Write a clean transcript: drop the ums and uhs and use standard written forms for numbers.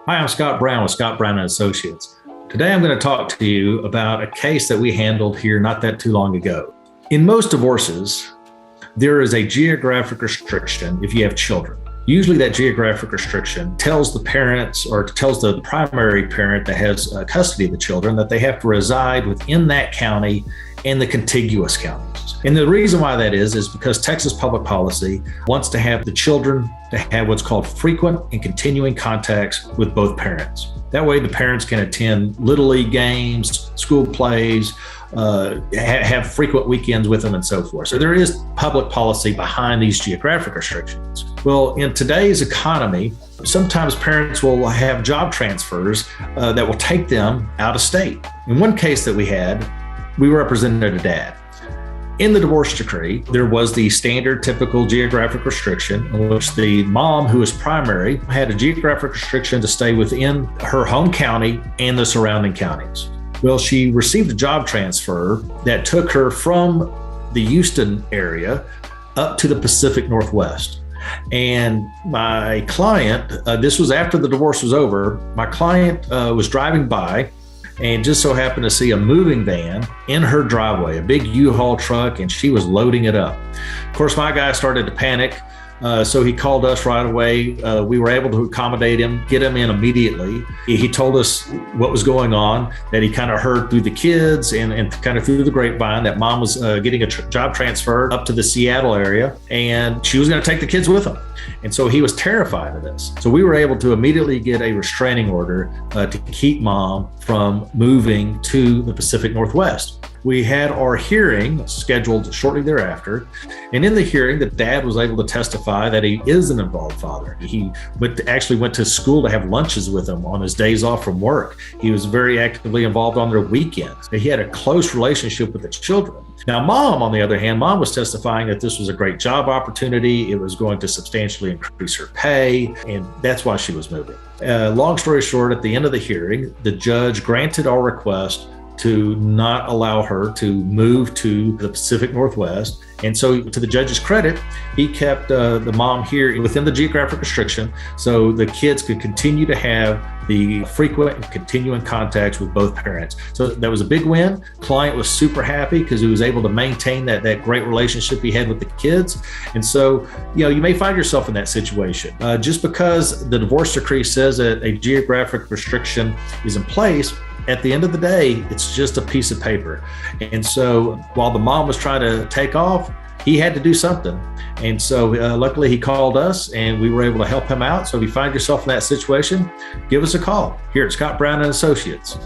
Hi, I'm Scott Brown with Scott Brown and Associates. Today I'm going to talk to you about a case that we handled here not that too long ago. In most divorces, there is a geographic restriction if you have children. Usually that geographic restriction tells the parents or tells the primary parent that has custody of the children that they have to reside within that county and the contiguous counties. And the reason why that is because Texas public policy wants to have the children to have what's called frequent and continuing contacts with both parents. That way the parents can attend Little League games, school plays, have frequent weekends with them and so forth. So there is public policy behind these geographic restrictions. Well, in today's economy, sometimes parents will have job transfers that will take them out of state. In one case that we had, we represented a dad. In the divorce decree, there was the standard typical geographic restriction in which the mom, who was primary, had a geographic restriction to stay within her home county and the surrounding counties. Well, she received a job transfer that took her from the Houston area up to the Pacific Northwest. And my client, this was after the divorce was over, my client was driving by and just so happened to see a moving van in her driveway, a big U-Haul truck, and she was loading it up. Of course, my guy started to panic, so he called us right away. We were able to accommodate him, get him in immediately. He told us what was going on, that he kind of heard through the kids and kind of through the grapevine that mom was getting a job transfer up to the Seattle area, and she was going to take the kids with him. And so he was terrified of this. So we were able to immediately get a restraining order to keep mom from moving to the Pacific Northwest. We had our hearing scheduled shortly thereafter. And in the hearing, the dad was able to testify that he is an involved father. He actually went to school to have lunches with him on his days off from work. He was very actively involved on their weekends. He had a close relationship with the children. Now, mom, on the other hand, mom was testifying that this was a great job opportunity. It was going to substantially increase her pay, and that's why she was moving. Long story short, at the end of the hearing, the judge granted our request to not allow her to move to the Pacific Northwest. And so to the judge's credit, he kept the mom here within the geographic restriction so the kids could continue to have the frequent and continuing contacts with both parents. So that was a big win. Client was super happy because he was able to maintain that great relationship he had with the kids. And so, you may find yourself in that situation. Just because the divorce decree says that a geographic restriction is in place, at the end of the day, it's just a piece of paper. And so while the mom was trying to take off, he had to do something. And so luckily he called us and we were able to help him out. So if you find yourself in that situation, give us a call here at Scott Brown and Associates.